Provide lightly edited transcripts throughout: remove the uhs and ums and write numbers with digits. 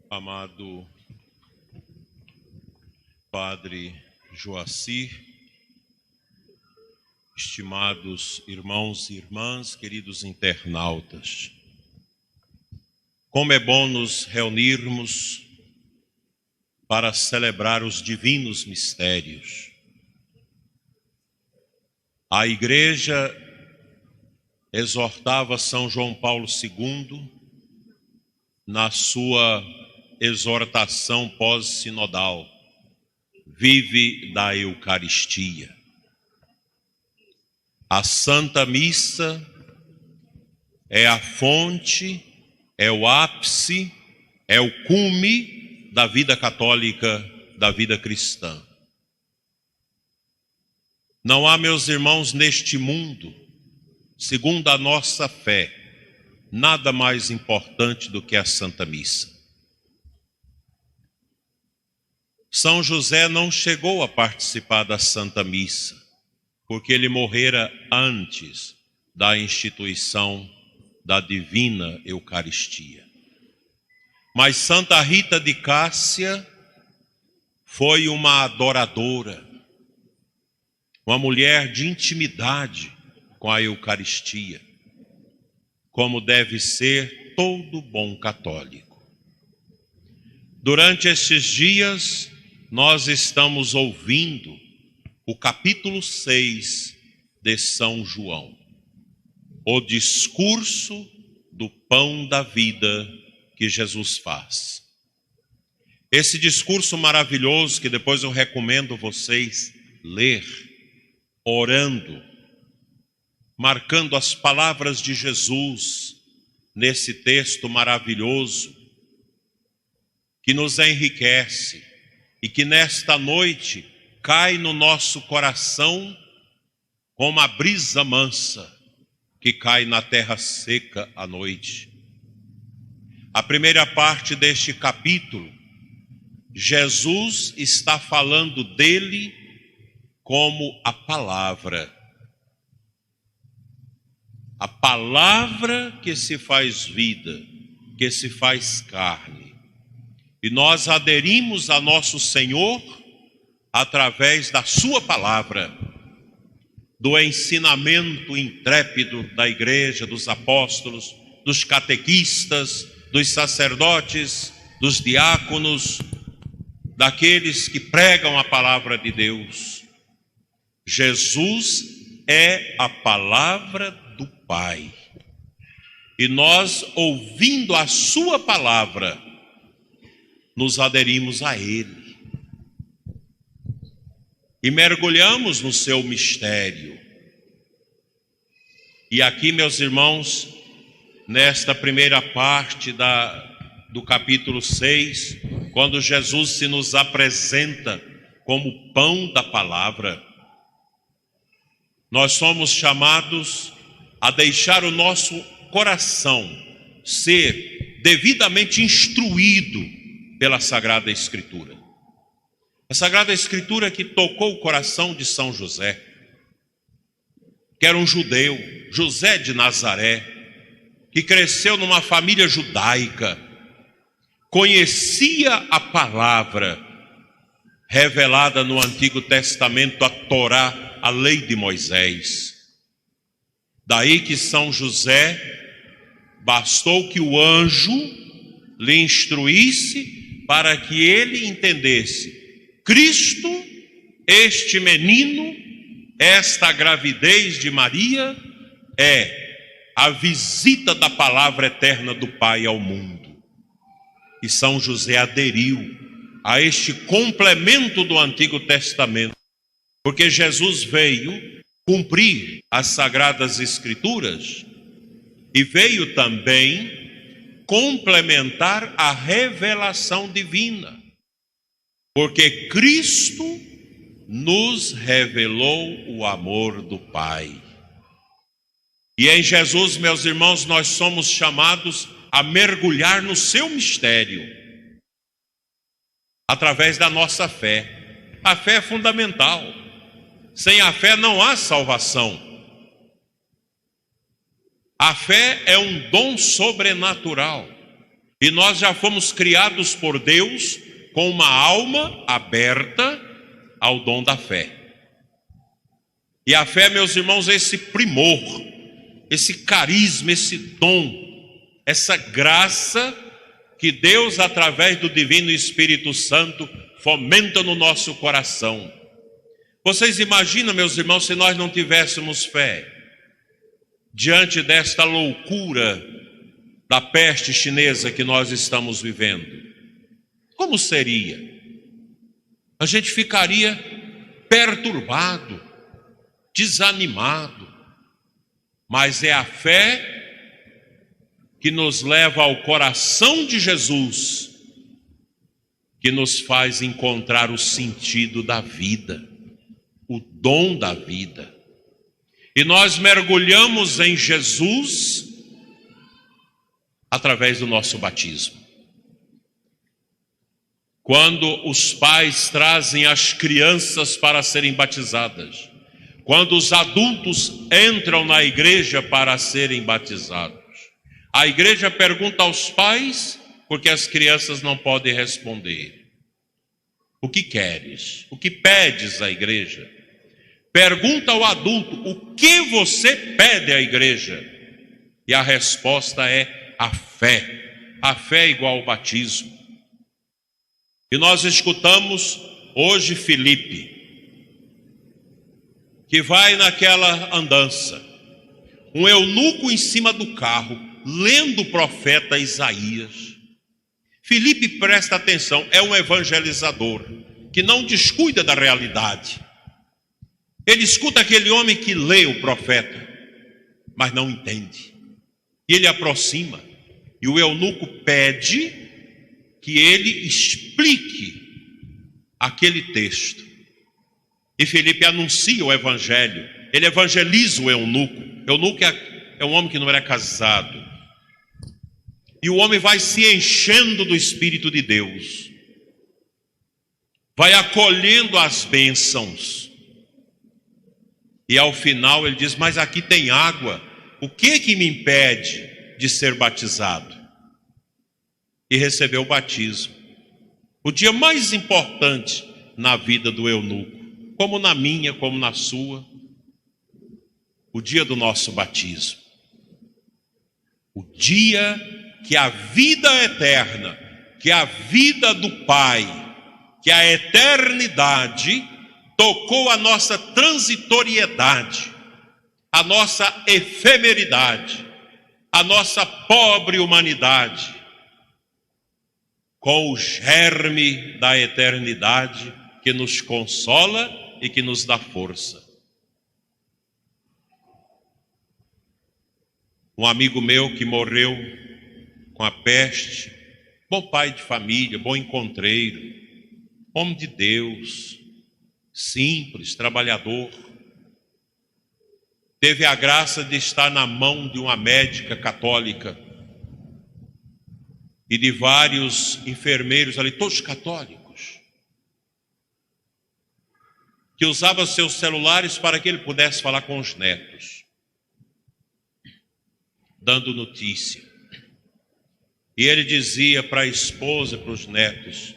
Amado Padre Joacir, estimados irmãos e irmãs, queridos internautas, como é bom nos reunirmos para celebrar os divinos mistérios. A Igreja exortava São João Paulo II na sua exortação pós-sinodal: vive da Eucaristia. A Santa Missa é a fonte, é o ápice, é o cume da vida católica, da vida cristã. Não há, meus irmãos, neste mundo, segundo a nossa fé, nada mais importante do que a Santa Missa. São José não chegou a participar da Santa Missa, porque ele morrera antes da instituição da Divina Eucaristia. Mas Santa Rita de Cássia foi uma adoradora, uma mulher de intimidade com a Eucaristia, como deve ser todo bom católico. Durante estes dias, nós estamos ouvindo o capítulo 6 de São João, o discurso do pão da vida que Jesus faz. Esse discurso maravilhoso que depois eu recomendo vocês ler, orando, marcando as palavras de Jesus nesse texto maravilhoso, que nos enriquece e que nesta noite cai no nosso coração como a brisa mansa que cai na terra seca à noite. A primeira parte deste capítulo, Jesus está falando dele como a palavra que se faz vida, que se faz carne. E nós aderimos a nosso Senhor através da sua palavra, do ensinamento intrépido da igreja, dos apóstolos, dos catequistas, dos sacerdotes, dos diáconos, daqueles que pregam a palavra de Deus. Jesus é a palavra do Pai. E nós, ouvindo a sua palavra, nos aderimos a Ele. E mergulhamos no seu mistério. E aqui, meus irmãos, nesta primeira parte do capítulo 6, quando Jesus se nos apresenta como pão da palavra, nós somos chamados a deixar o nosso coração ser devidamente instruído pela Sagrada Escritura. A Sagrada Escritura que tocou o coração de São José, que era um judeu, José de Nazaré, que cresceu numa família judaica, conhecia a palavra revelada no Antigo Testamento, a Torá, a lei de Moisés. Daí que São José, bastou que o anjo lhe instruísse para que ele entendesse: Cristo, este menino, esta gravidez de Maria, é a visita da palavra eterna do Pai ao mundo. E São José aderiu a este complemento do Antigo Testamento, porque Jesus veio cumprir as Sagradas Escrituras e veio também complementar a revelação divina, porque Cristo nos revelou o amor do Pai. E em Jesus, meus irmãos, nós somos chamados a mergulhar no seu mistério, através da nossa fé. A fé é fundamental. Sem a fé não há salvação. A fé é um dom sobrenatural. E nós já fomos criados por Deus com uma alma aberta ao dom da fé. E a fé, meus irmãos, é esse primor, esse carisma, esse dom, essa graça que Deus, através do Divino Espírito Santo, fomenta no nosso coração. Vocês imaginam, meus irmãos, se nós não tivéssemos fé diante desta loucura da peste chinesa que nós estamos vivendo? Como seria? A gente ficaria perturbado, desanimado, mas é a fé que nos leva ao coração de Jesus, que nos faz encontrar o sentido da vida, o dom da vida. E nós mergulhamos em Jesus através do nosso batismo. Quando os pais trazem as crianças para serem batizadas, quando os adultos entram na igreja para serem batizados, a igreja pergunta aos pais, porque as crianças não podem responder: o que queres? O que pedes à igreja? Pergunta ao adulto: o que você pede à igreja? E a resposta é a fé. A fé é igual ao batismo. E nós escutamos hoje Filipe, que vai naquela andança, um eunuco em cima do carro, lendo o profeta Isaías. Filipe, presta atenção, é um evangelizador que não descuida da realidade. Ele escuta aquele homem que lê o profeta, mas não entende. E ele aproxima, e o eunuco pede que ele explique aquele texto. E Filipe anuncia o evangelho, ele evangeliza o eunuco. O eunuco é um homem que não era casado. E o homem vai se enchendo do Espírito de Deus, vai acolhendo as bênçãos. E ao final ele diz: mas aqui tem água, o que me impede de ser batizado? E recebeu o batismo. O dia mais importante na vida do eunuco, como na minha, como na sua, o dia do nosso batismo. O dia que a vida eterna, que a vida do Pai, que a eternidade tocou a nossa transitoriedade, a nossa efemeridade, a nossa pobre humanidade, com o germe da eternidade que nos consola e que nos dá força. Um amigo meu que morreu com a peste, bom pai de família, bom encontreiro, homem de Deus, simples, trabalhador, teve a graça de estar na mão de uma médica católica e de vários enfermeiros ali, todos católicos, que usavam seus celulares para que ele pudesse falar com os netos, dando notícia. E ele dizia para a esposa, para os netos: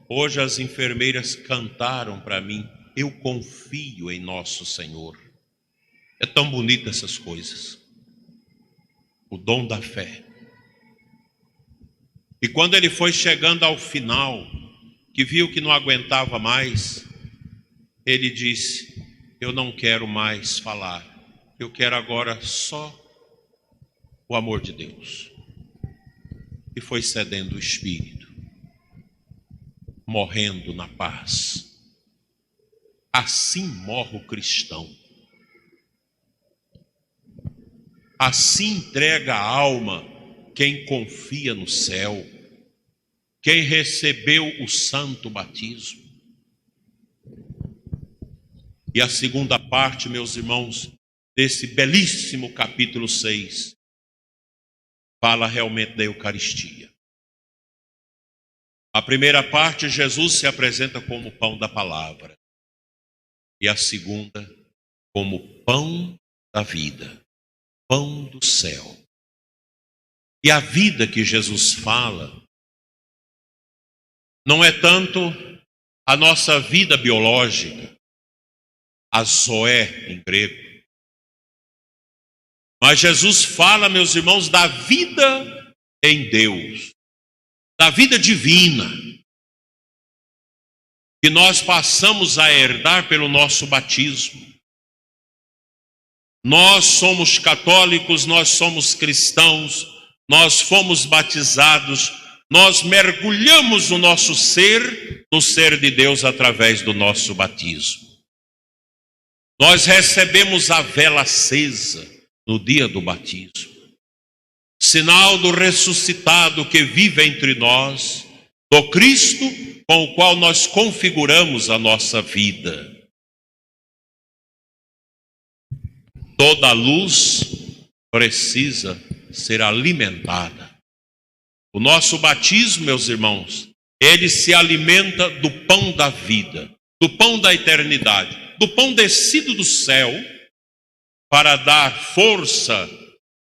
hoje as enfermeiras cantaram para mim, eu confio em nosso Senhor. É tão bonito essas coisas, o dom da fé. E quando ele foi chegando ao final, que viu que não aguentava mais, ele disse: eu não quero mais falar, eu quero agora só o amor de Deus. E foi cedendo o espírito, morrendo na paz. Assim morre o cristão. Assim entrega a alma quem confia no céu, quem recebeu o santo batismo. E a segunda parte, meus irmãos, desse belíssimo capítulo 6, fala realmente da Eucaristia. A primeira parte, Jesus se apresenta como pão da palavra. E a segunda, como pão da vida, pão do céu. E a vida que Jesus fala não é tanto a nossa vida biológica, a zoé em grego. Mas Jesus fala, meus irmãos, da vida em Deus, da vida divina, que nós passamos a herdar pelo nosso batismo. Nós somos católicos, nós somos cristãos, nós fomos batizados, nós mergulhamos o nosso ser no ser de Deus através do nosso batismo. Nós recebemos a vela acesa no dia do batismo, sinal do ressuscitado que vive entre nós, do Cristo com o qual nós configuramos a nossa vida. Toda luz precisa ser alimentada. O nosso batismo, meus irmãos, ele se alimenta do pão da vida, do pão da eternidade, do pão descido do céu, para dar força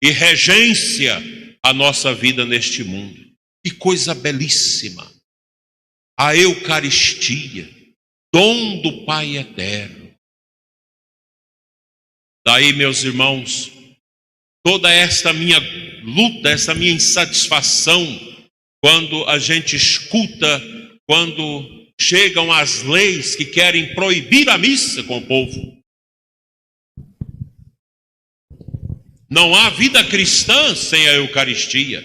e regência à nossa vida neste mundo. Que coisa belíssima! A Eucaristia, dom do Pai eterno. Daí, meus irmãos, toda esta minha luta, essa minha insatisfação, quando a gente escuta, quando chegam as leis que querem proibir a missa com o povo. Não há vida cristã sem a Eucaristia.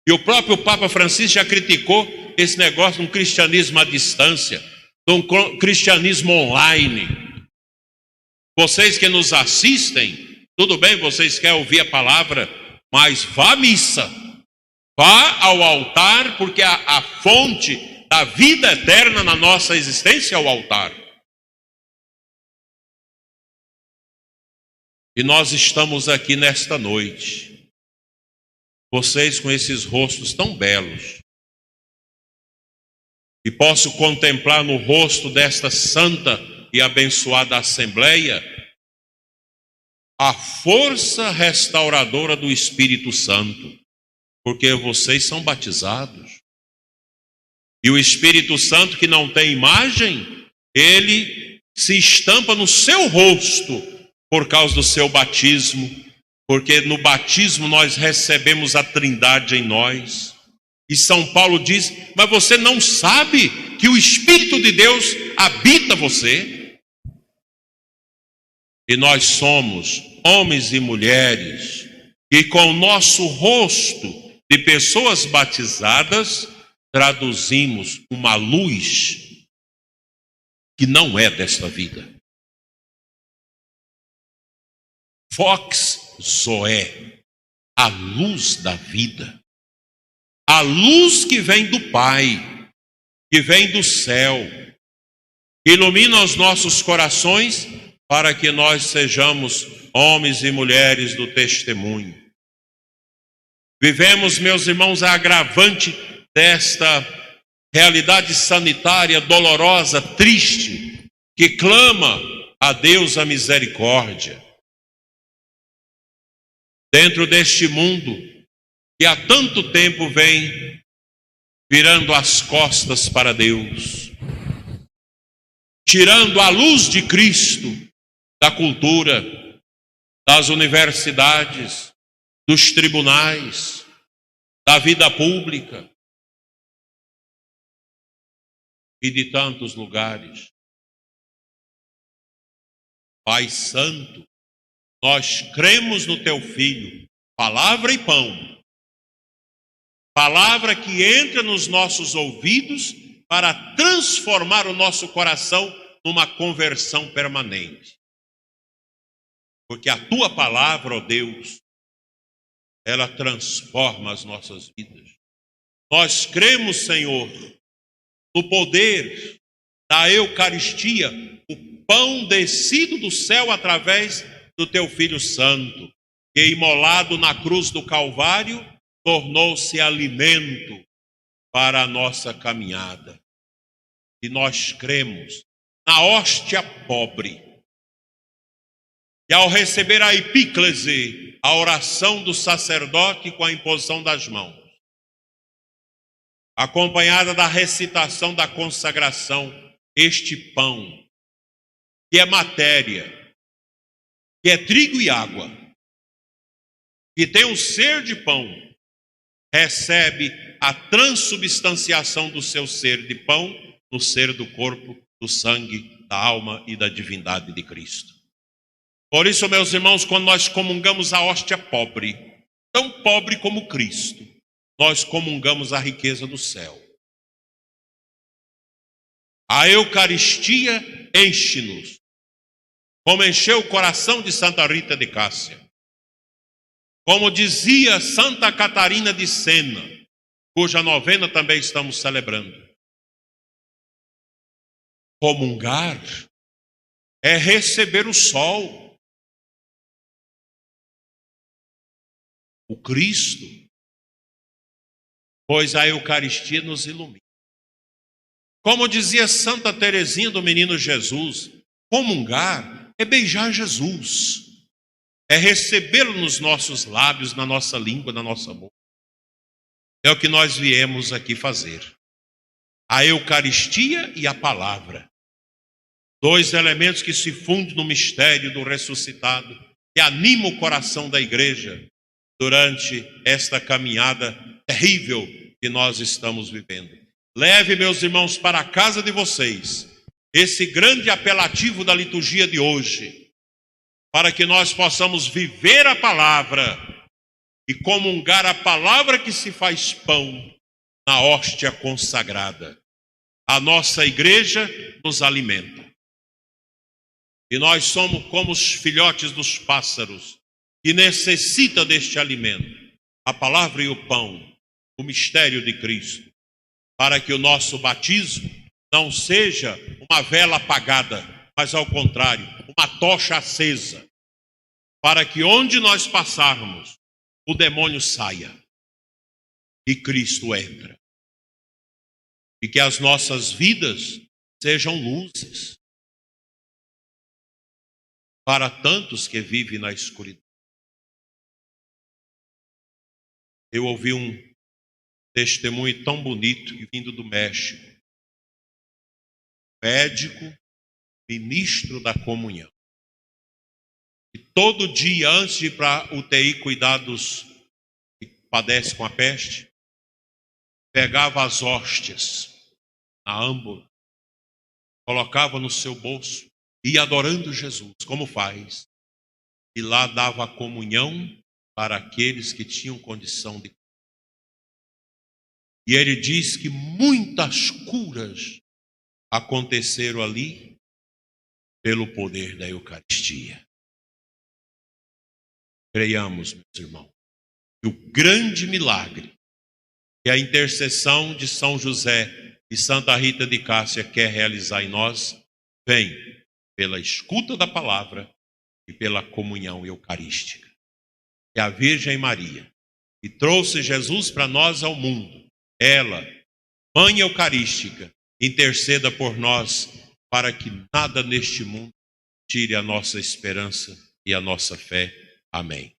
E o próprio Papa Francisco já criticou esse negócio de um cristianismo à distância, de um cristianismo online. Vocês que nos assistem, tudo bem, vocês querem ouvir a palavra, mas vá à missa, vá ao altar, porque a fonte da vida eterna na nossa existência é o altar. E nós estamos aqui nesta noite, vocês com esses rostos tão belos, e posso contemplar no rosto desta santa e abençoada Assembleia a força restauradora do Espírito Santo, porque vocês são batizados. E o Espírito Santo, que não tem imagem, ele se estampa no seu rosto por causa do seu batismo, porque no batismo nós recebemos a Trindade em nós. E São Paulo diz: mas você não sabe que o Espírito de Deus habita você? E nós somos homens e mulheres que com o nosso rosto de pessoas batizadas traduzimos uma luz que não é desta vida. Vox Zoé, a luz da vida. A luz que vem do Pai, que vem do céu, que ilumina os nossos corações para que nós sejamos homens e mulheres do testemunho. Vivemos, meus irmãos, a agravante desta realidade sanitária dolorosa, triste, que clama a Deus a misericórdia. Dentro deste mundo que há tanto tempo vem virando as costas para Deus, tirando a luz de Cristo da cultura, das universidades, dos tribunais, da vida pública e de tantos lugares. Pai Santo, nós cremos no Teu Filho, palavra e pão, palavra que entra nos nossos ouvidos para transformar o nosso coração numa conversão permanente. Porque a Tua palavra, ó Deus, ela transforma as nossas vidas. Nós cremos, Senhor, no poder da Eucaristia, o pão descido do céu através do Teu Filho Santo, que imolado na cruz do Calvário, tornou-se alimento para a nossa caminhada. E nós cremos na hóstia pobre, que ao receber a epíclese, a oração do sacerdote com a imposição das mãos, acompanhada da recitação da consagração, este pão, que é matéria, que é trigo e água, que tem o ser de pão, recebe a transubstanciação do seu ser de pão no ser do corpo, do sangue, da alma e da divindade de Cristo. Por isso, meus irmãos, quando nós comungamos a hóstia pobre, tão pobre como Cristo, nós comungamos a riqueza do céu. A Eucaristia enche-nos, como encheu o coração de Santa Rita de Cássia. Como dizia Santa Catarina de Sena, cuja novena também estamos celebrando. Comungar é receber o sol, o Cristo, pois a Eucaristia nos ilumina. Como dizia Santa Teresinha do Menino Jesus, comungar é beijar Jesus, é recebê-lo nos nossos lábios, na nossa língua, na nossa boca. É o que nós viemos aqui fazer. A Eucaristia e a palavra. Dois elementos que se fundem no mistério do ressuscitado, que anima o coração da igreja durante esta caminhada terrível que nós estamos vivendo. Leve, meus irmãos, para a casa de vocês esse grande apelativo da liturgia de hoje, para que nós possamos viver a palavra e comungar a palavra que se faz pão na hóstia consagrada. A nossa igreja nos alimenta. E nós somos como os filhotes dos pássaros, que necessitam deste alimento, a palavra e o pão, o mistério de Cristo, para que o nosso batismo não seja uma vela apagada, mas ao contrário, uma tocha acesa, para que onde nós passarmos, o demônio saia e Cristo entra. E que as nossas vidas sejam luzes para tantos que vivem na escuridão. Eu ouvi um testemunho tão bonito vindo do México. Médico, ministro da comunhão. E todo dia, antes de ir para a UTI cuidar dos que padecem com a peste, pegava as hóstias na âmbula, colocava no seu bolso, ia adorando Jesus, como faz. E lá dava a comunhão para aqueles que tinham condição de. E ele diz que muitas curas aconteceram ali pelo poder da Eucaristia. Creiamos, meus irmãos, que o grande milagre que a intercessão de São José e Santa Rita de Cássia quer realizar em nós, vem pela escuta da palavra e pela comunhão eucarística. E a Virgem Maria, que trouxe Jesus para nós ao mundo, ela, Mãe Eucarística, interceda por nós para que nada neste mundo tire a nossa esperança e a nossa fé. Amém.